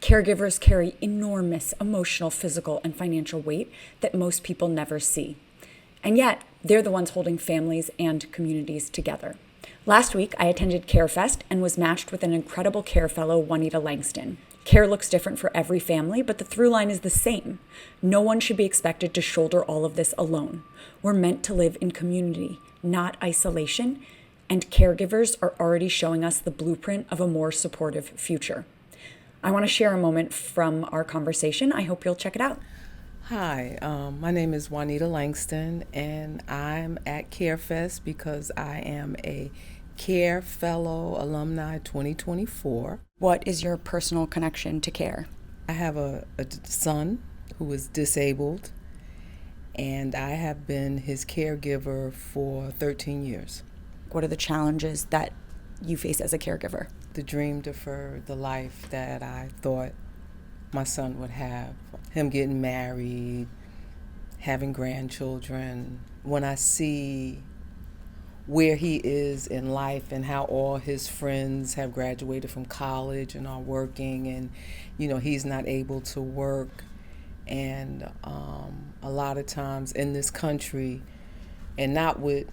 Caregivers carry enormous emotional, physical, and financial weight that most people never see. And yet, they're the ones holding families and communities together. Last week, I attended CareFest and was matched with an incredible care fellow, Juanita Langston. Care looks different for every family, but the through line is the same. No one should be expected to shoulder all of this alone. We're meant to live in community, not isolation, and caregivers are already showing us the blueprint of a more supportive future. I want to share a moment from our conversation. I hope you'll check it out. Hi, my name is Juanita Langston, and I'm at CareFest because I am a Care Fellow Alumni 2024. What is your personal connection to care? I have a son who is disabled, and I have been his caregiver for 13 years. What are the challenges that you face as a caregiver? The dream deferred, the life that I thought my son would have. Him getting married, having grandchildren. When I see where he is in life and how all his friends have graduated from college and are working, and he's not able to work, and a lot of times in this country, and not with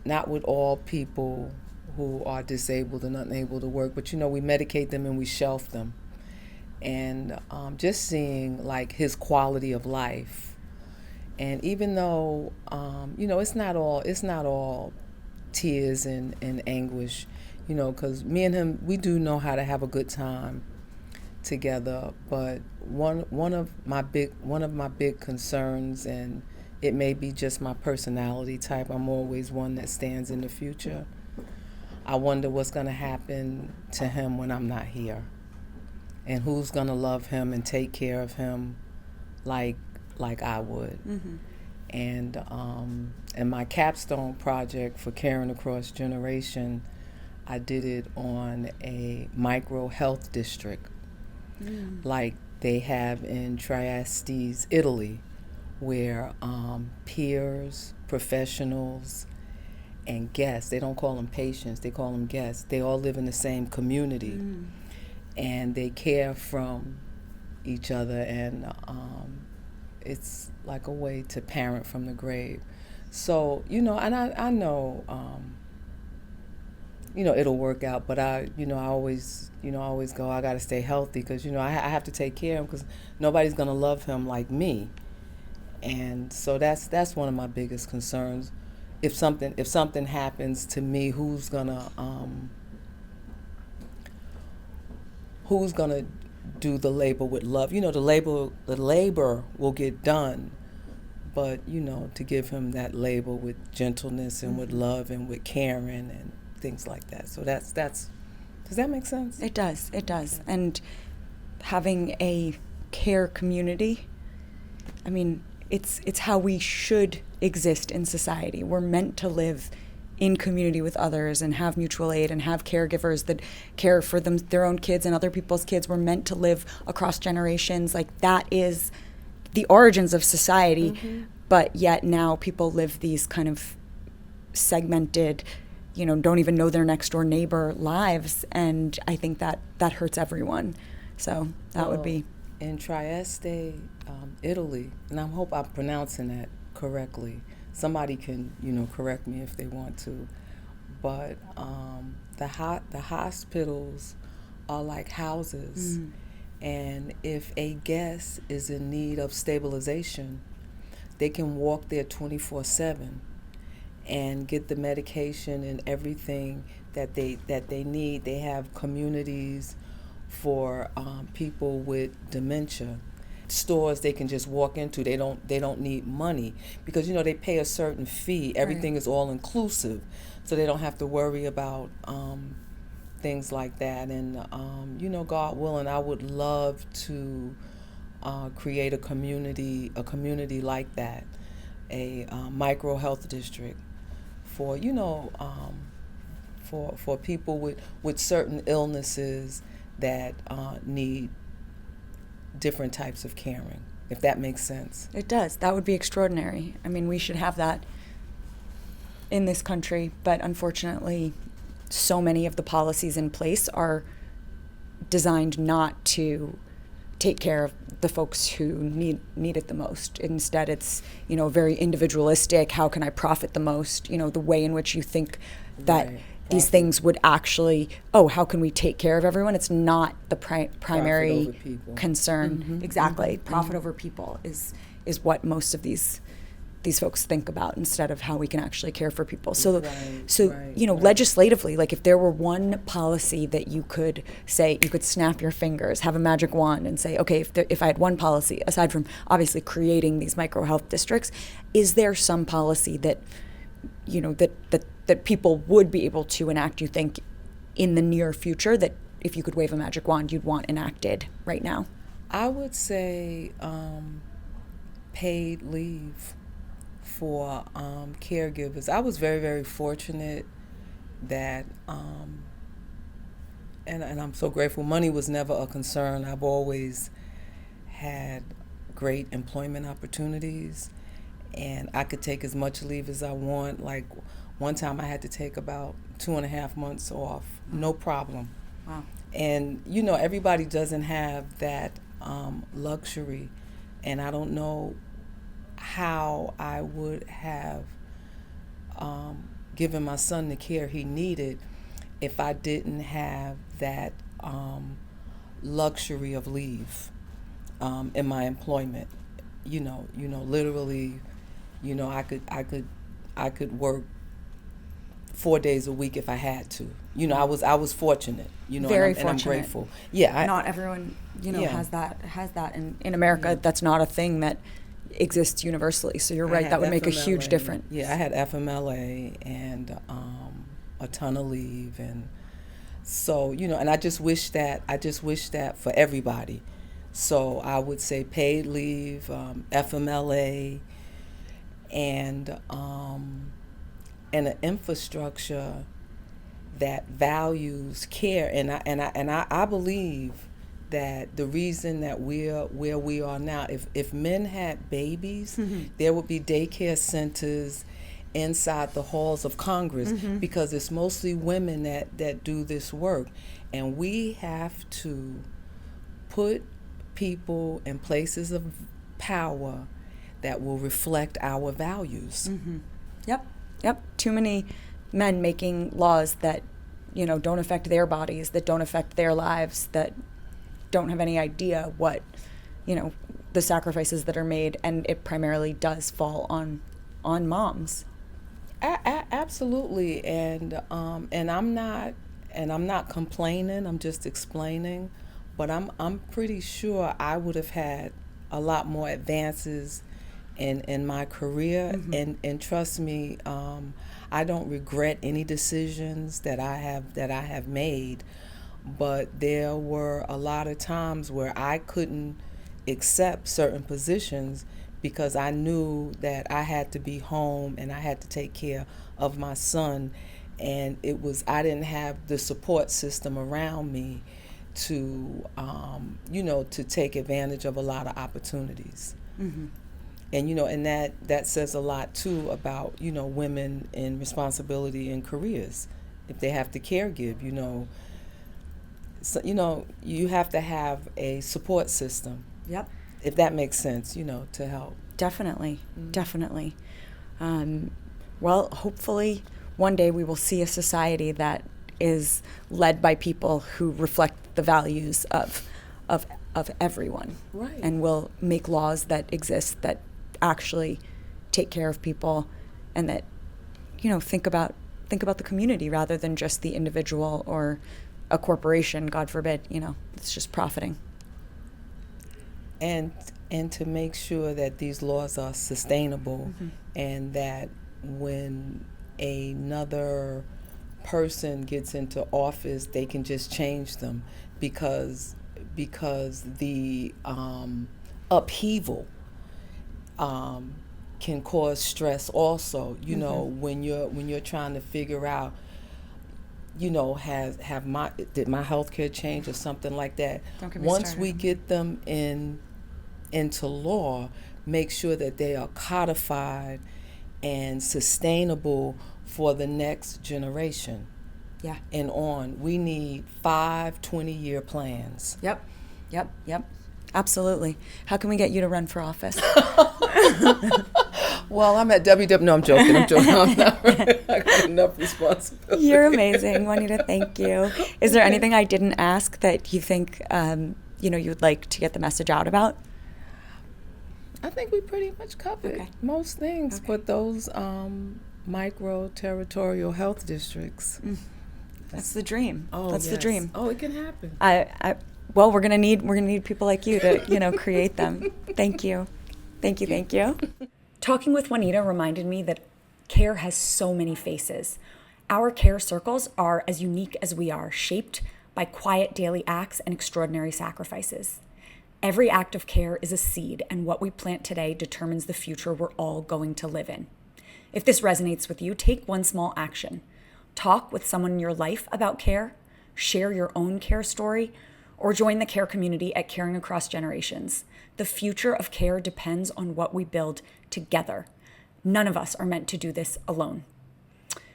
all people who are disabled and unable to work, but we medicate them and we shelf them. And just seeing like his quality of life, and even though it's not all tears and anguish, because me and him, we do know how to have a good time together. But one of my big concerns, and it may be just my personality type, I'm always one that stands in the future. I wonder what's going to happen to him when I'm not here, and who's going to love him and take care of him like I would. Mm-hmm. And my capstone project for Caring Across Generation, I did it on a micro health district, like they have in Trieste, Italy, where peers, professionals, and guests, they don't call them patients, they call them guests, they all live in the same community. And they care from each other, and it's like a way to parent from the grave. So, and I know, it'll work out, but I always go, I got to stay healthy, because, I have to take care of him, because nobody's going to love him like me. And so that's one of my biggest concerns. If something happens to me, who's gonna do the labor with love? The labor will get done, but to give him that labor with gentleness and with love and with caring and things like that. So that's does that make sense? It does. And having a care community, I mean, it's how we should exist in society. We're meant to live in community with others and have mutual aid and have caregivers that care for their own kids and other people's kids. We're meant to live across generations. Like, that is the origins of society. Mm-hmm. But yet now people live these kind of segmented, don't even know their next door neighbor lives. And I think that hurts everyone. So that would be. In Trieste, Italy, and I hope I'm pronouncing that correctly. Somebody can, correct me if they want to. But the hospitals are like houses. And if a guest is in need of stabilization, they can walk there 24/7 and get the medication and everything that they need. They have communities for people with dementia. Stores they can just walk into. They don't need money, because they pay a certain fee. Everything is all inclusive, so they don't have to worry about things like that. And God willing, I would love to create a community like that, a micro health district for for people with certain illnesses that need different types of caring, if that makes sense. It does. That would be extraordinary. I mean, we should have that in this country, but unfortunately, so many of the policies in place are designed not to take care of the folks who need it the most. Instead, it's, very individualistic. How can I profit the most? The way in which you think that these things would actually, how can we take care of everyone? It's not the primary concern. Exactly. Profit over people is what most of these folks think about, instead of how we can actually care for people. So legislatively, like if there were one policy that you could say, you could snap your fingers, have a magic wand and say, okay, if I had one policy, aside from obviously creating these micro health districts, is there some policy that, that people would be able to enact, you think, in the near future, that if you could wave a magic wand, you'd want enacted right now? I would say paid leave for caregivers. I was very, very fortunate that, and I'm so grateful, money was never a concern. I've always had great employment opportunities, and I could take as much leave as I want. Like one time I had to take about 2.5 months off, no problem. Wow. And everybody doesn't have that luxury, and I don't know how I would have given my son the care he needed if I didn't have that luxury of leave in my employment. Literally, I could work 4 days a week if I had to. I was fortunate. Very and I'm fortunate. grateful. Yeah, not everyone has that. And in America, that's not a thing that exists universally. So you're right, that would make a huge difference. Yeah, I had FMLA and a ton of leave, and so and I just wish that for everybody. So I would say paid leave, FMLA, and an infrastructure that values care, and I believe that the reason that we're where we are now, if men had babies, there would be daycare centers inside the halls of Congress, because it's mostly women that do this work. And we have to put people in places of power that will reflect our values. Yep. Too many men making laws that, don't affect their bodies, that don't affect their lives, that don't have any idea what, the sacrifices that are made, and it primarily does fall on moms. Absolutely, and I'm not complaining. I'm just explaining, but I'm pretty sure I would have had a lot more advances in my career, and trust me, I don't regret any decisions that I have made. But there were a lot of times where I couldn't accept certain positions because I knew that I had to be home and I had to take care of my son, and I didn't have the support system around me to to take advantage of a lot of opportunities. And that says a lot too about women in responsibility in careers. If they have to caregive, so, you have to have a support system. Yep. If that makes sense, to help. Definitely. Well, hopefully one day we will see a society that is led by people who reflect the values of everyone. Right. And will make laws that exist that actually take care of people, and that, think about the community rather than just the individual or a corporation, God forbid, it's just profiting. And to make sure that these laws are sustainable, and that when another person gets into office, they can just change them, because the upheaval can cause stress also. When you're trying to figure out, did my health care change or something like that. Once we get them into law, make sure that they are codified and sustainable for the next generation. Yeah. And on. We need 5 20-year plans. Yep. Absolutely. How can we get you to run for office? Well, I'm at WW. No, I'm joking. I'm not. I got enough responsibility. You're amazing, Juanita. Thank you. Is there anything I didn't ask that you think you'd like to get the message out about? I think we pretty much covered most things, but those micro-territorial health districts. That's the dream. Oh, that's the yes. dream. Oh, it can happen. Well, we're gonna need people like you to create them. Thank you. Talking with Juanita reminded me that care has so many faces. Our care circles are as unique as we are, shaped by quiet daily acts and extraordinary sacrifices. Every act of care is a seed, and what we plant today determines the future we're all going to live in. If this resonates with you, take one small action. Talk with someone in your life about care, share your own care story, or join the care community at Caring Across Generations. The future of care depends on what we build together. None of us are meant to do this alone.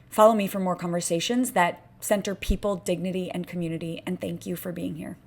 Follow me for more conversations that center people, dignity, and community, and thank you for being here.